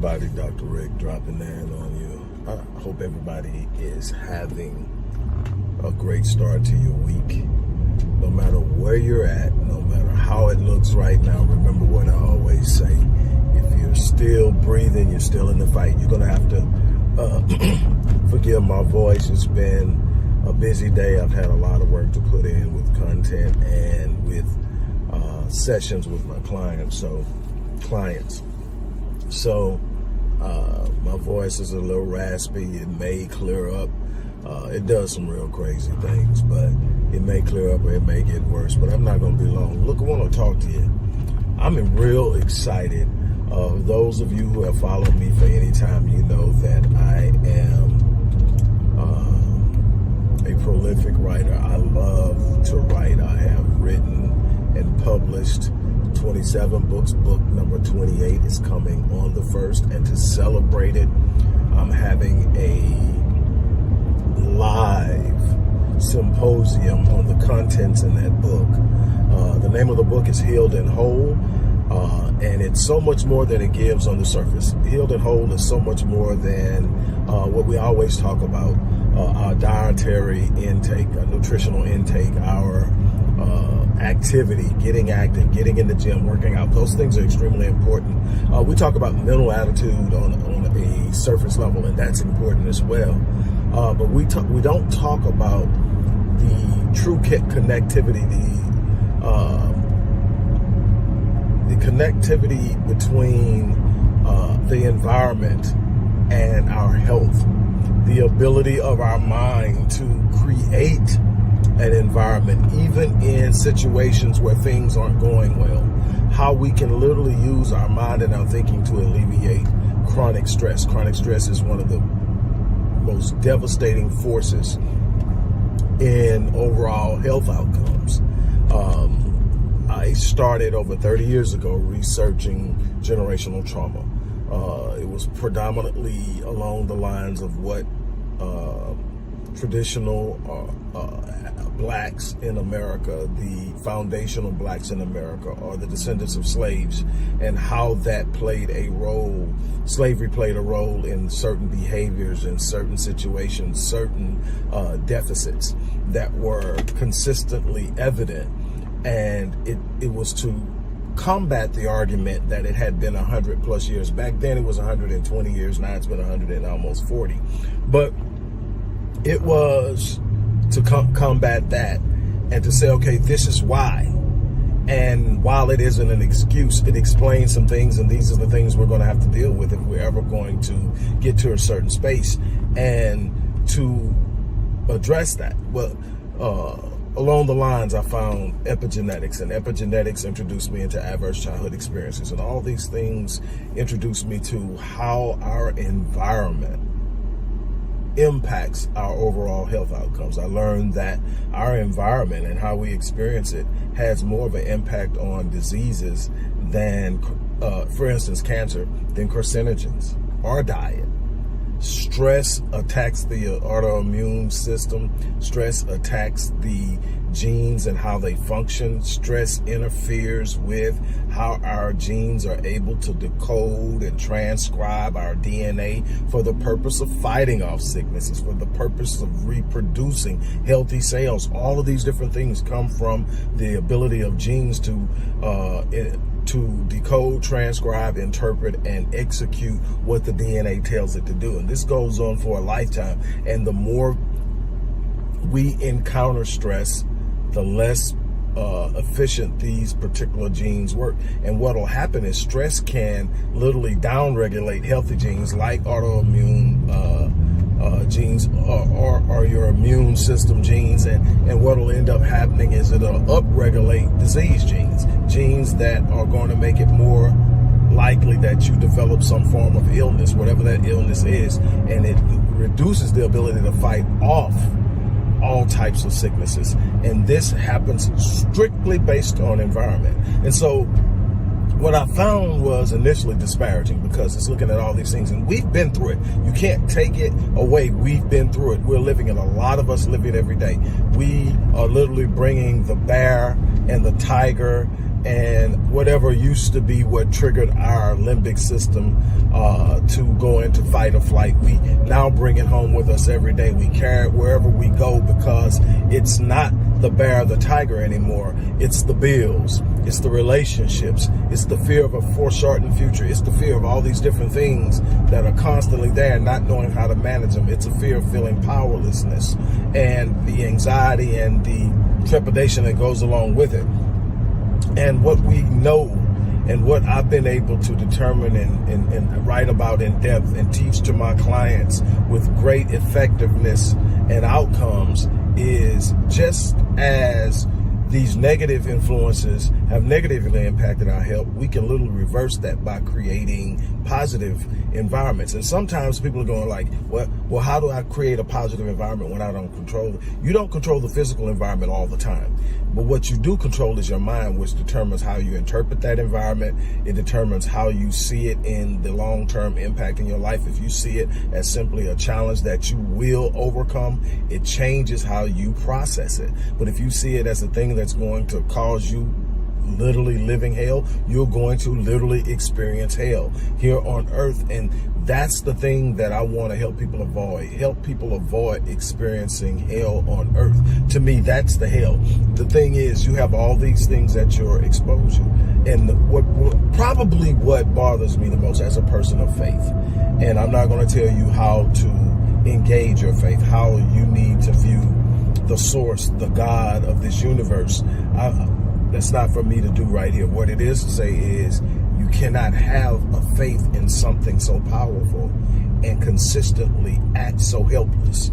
everybody, Dr. Rick dropping in on you. I hope everybody is having a great start to your week. No matter where you're at, no matter how it looks right now, remember what I always say. If you're still breathing, you're still in the fight. You're going to have to forgive my voice. It's been a busy day. I've had a lot of work to put in with content and with sessions with my clients. So my voice is a little raspy. It may clear up. It does some real crazy things, but it may clear up or it may get worse. But I'm not going to be long. Look, I want to talk to you. I'm real excited. Those of you who have followed me for any time, you know that I am a prolific writer. I love to write. I have written and published 27 books. Book number 28 is coming on the 1st, and to celebrate it, I'm having a live symposium on the contents in that book. The name of the book is Healed and Whole, and it's so much more than it gives on the surface. Healed and Whole is so much more than what we always talk about, our dietary intake, our nutritional intake, our activity, getting active, getting in the gym, working out. Those things are extremely important. We talk about mental attitude on a surface level, and that's important as well. But we don't talk about the true connectivity, the connectivity between the environment and our health, the ability of our mind to create an environment, even in situations where things aren't going well, how we can literally use our mind and our thinking to alleviate chronic stress. Chronic stress is one of the most devastating forces in overall health outcomes. I started over 30 years ago researching generational trauma. It was predominantly along the lines of what traditional blacks in America, the foundational blacks in America, are the descendants of slaves, and how that played a role. Slavery played a role in certain behaviors, in certain situations, certain deficits that were consistently evident. And it was to combat the argument that it had been 100 plus years. Back then it was 120 years. Now it's been 100 and almost 40. But it was to combat that and to say, okay, this is why. And while it isn't an excuse, it explains some things, and these are the things we're going to have to deal with if we're ever going to get to a certain space. And to address that, well, along the lines, I found epigenetics, and epigenetics introduced me into adverse childhood experiences, and all these things introduced me to how our environment impacts our overall health outcomes. I learned that our environment and how we experience it has more of an impact on diseases than, for instance, cancer, than carcinogens or diet. Stress attacks the autoimmune system. Stress attacks the genes and how they function. Stress interferes with how our genes are able to decode and transcribe our DNA for the purpose of fighting off sicknesses, for the purpose of reproducing healthy cells. All of these different things come from the ability of genes to decode, transcribe, interpret, and execute what the DNA tells it to do. And this goes on for a lifetime. And the more we encounter stress, the less efficient these particular genes work. And what will happen is stress can literally downregulate healthy genes like autoimmune genes or your immune system genes, and what will end up happening is it'll upregulate disease genes that are going to make it more likely that you develop some form of illness, whatever that illness is, and it reduces the ability to fight off all types of sicknesses. And this happens strictly based on environment. And so what I found was initially disparaging, because it's looking at all these things, and we've been through it. You can't take it away. We've been through it. We're living it. A lot of us live it every day. We are literally bringing the bear and the tiger and whatever used to be what triggered our limbic system to go into fight or flight, we now bring it home with us every day. We carry it wherever we go, because it's not the bear or the tiger anymore. It's the bills, it's the relationships, it's the fear of a foreshortened future, it's the fear of all these different things that are constantly there, not knowing how to manage them. It's a fear of feeling powerlessness and the anxiety and the trepidation that goes along with it. And what we know, and what I've been able to determine and write about in depth and teach to my clients with great effectiveness and outcomes, is just as these negative influences have negatively impacted our health, we can literally reverse that by creating positive environments. And sometimes people are going like, well, how do I create a positive environment when I don't control it? You don't control the physical environment all the time. But what you do control is your mind, which determines how you interpret that environment. It determines how you see it in the long-term impact in your life. If you see it as simply a challenge that you will overcome, it changes how you process it. But if you see it as a thing that's going to cause you literally living hell, you're going to literally experience hell here on earth. And that's the thing that I want to help people avoid. Help people avoid experiencing hell on earth. To me, that's the hell. The thing is, you have all these things at your exposure. And what bothers me the most as a person of faith, and I'm not going to tell you how to engage your faith, how you need to view the source, the God of this universe. That's not for me to do right here. What it is to say is, you cannot have a faith in something so powerful and consistently act so helpless.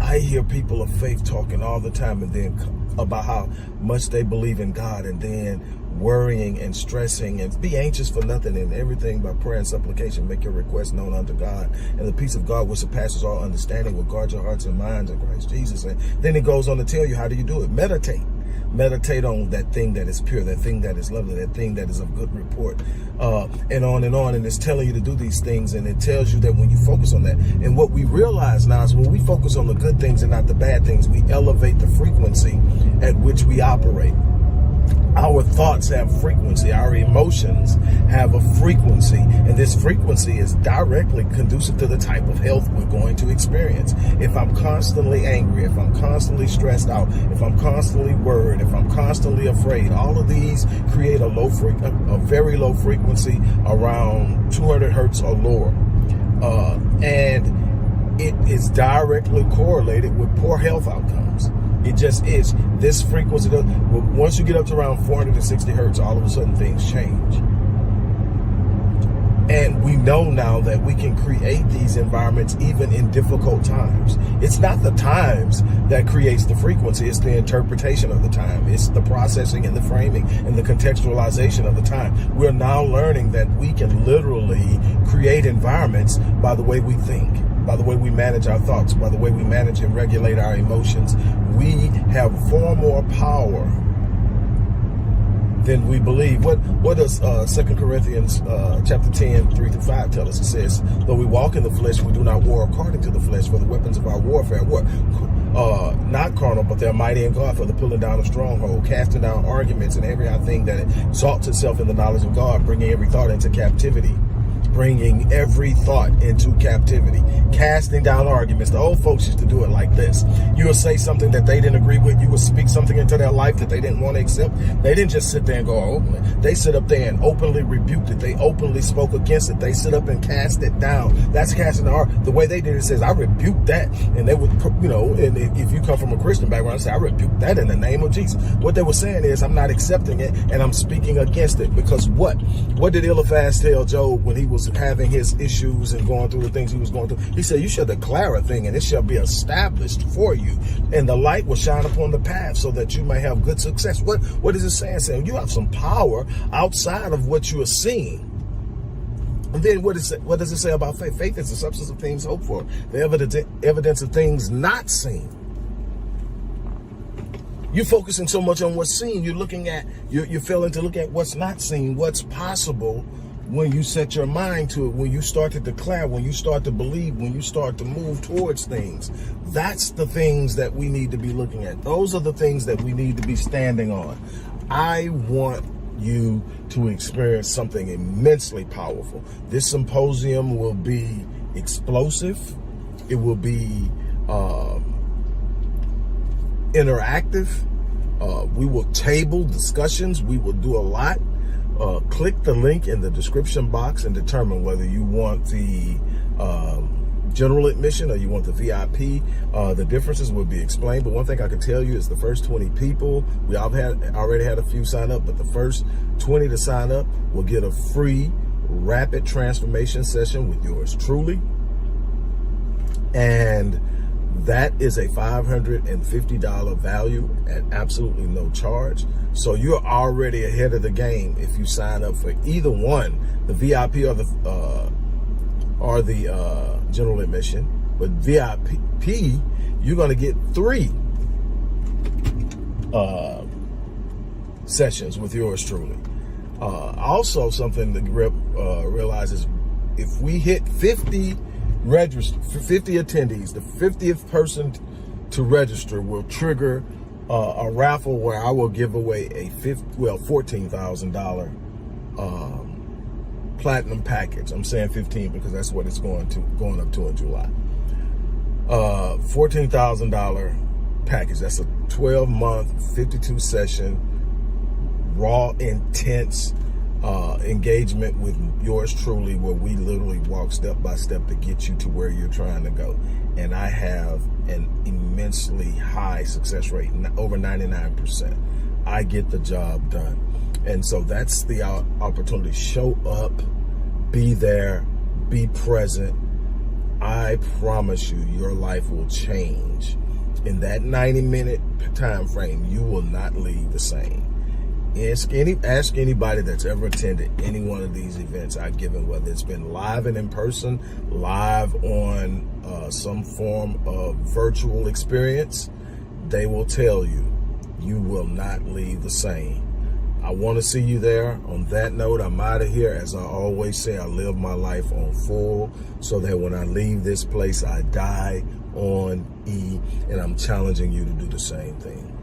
I hear people of faith talking all the time, and then about how much they believe in God, and then worrying and stressing and be anxious for nothing, and everything by prayer and supplication make your request known unto God, and the peace of God which surpasses all understanding will guard your hearts and minds in Christ Jesus. And then it goes on to tell you, how do you do it? Meditate on that thing that is pure, that thing that is lovely, that thing that is of good report, and on and on. And it's telling you to do these things, and it tells you that when you focus on that, and what we realize now is when we focus on the good things and not the bad things, we elevate the frequency at which we operate. Our thoughts have frequency, our emotions have a frequency, and this frequency is directly conducive to the type of health we're going to experience. If I'm constantly angry, if I'm constantly stressed out, if I'm constantly worried, if I'm constantly afraid, all of these create a very low frequency around 200 hertz or lower. And it is directly correlated with poor health outcomes. It just is. This frequency, once you get up to around 460 hertz, all of a sudden things change. And we know now that we can create these environments even in difficult times. It's not the times that creates the frequency, it's the interpretation of the time. It's the processing and the framing and the contextualization of the time. We're now learning that we can literally create environments by the way we think, by the way we manage our thoughts, by the way we manage and regulate our emotions. We have far more power than we believe. What does 2 Corinthians chapter 10, 3-5 tell us? It says, though we walk in the flesh, we do not war according to the flesh, for the weapons of our warfare are not carnal, but they're mighty in God for the pulling down of stronghold, casting down arguments and every thing that exalts itself in the knowledge of God, bringing every thought into captivity. Bringing every thought into captivity, casting down arguments. The old folks used to do it like this. You would say something that they didn't agree with. You would speak something into their life that they didn't want to accept. They didn't just sit there and go openly. They sit up there and openly rebuked it. They openly spoke against it. They sit up and cast it down. That's casting the argument. The way they did it says, I rebuke that. And they would, and if you come from a Christian background, say, I rebuke that in the name of Jesus. What they were saying is, I'm not accepting it and I'm speaking against it. Because what did Eliphaz tell Job when he was having his issues and going through the things he was going through? He said, you shall declare a thing and it shall be established for you, and the light will shine upon the path so that you may have good success. What is it saying? Saying you have some power outside of what you are seeing. And then what does it say about faith? Faith is the substance of things hoped for, the evidence of things not seen. You're focusing so much on what's seen, you're failing to look at what's not seen, what's possible when you set your mind to it, when you start to declare, when you start to believe, when you start to move towards things. That's the things that we need to be looking at. Those are the things that we need to be standing on. I want you to experience something immensely powerful. This symposium will be explosive. It will be interactive. We will table discussions. We will do a lot. Click the link in the description box and determine whether you want the general admission or you want the VIP. The differences will be explained, but one thing I can tell you is the first 20 people, we already had a few sign up, but the first 20 to sign up will get a free rapid transformation session with yours truly. And that is a $550 value at absolutely no charge. So you're already ahead of the game if you sign up for either one, the VIP or the general admission. But VIP, you're going to get 3 sessions with yours truly. Also, something to realize is if we hit 50 attendees, the 50th person to register will trigger a raffle where I will give away a $14,000 platinum package. I'm saying 15 because that's what it's going up to in July. $14,000 package. That's a 12-month, 52 session, raw, intense engagement with yours truly, where we literally walk step by step to get you to where you're trying to go. And I have an immensely high success rate, over 99%. I get the job done. And so that's the opportunity. Show up, be there, be present. I promise you, your life will change. In that 90-minute time frame, you will not leave the same. Ask anybody that's ever attended any one of these events I've given, whether it's been live and in person, live on some form of virtual experience, they will tell you, you will not leave the same. I want to see you there. On that note, I'm out of here. As I always say, I live my life on full so that when I leave this place, I die on E, and I'm challenging you to do the same thing.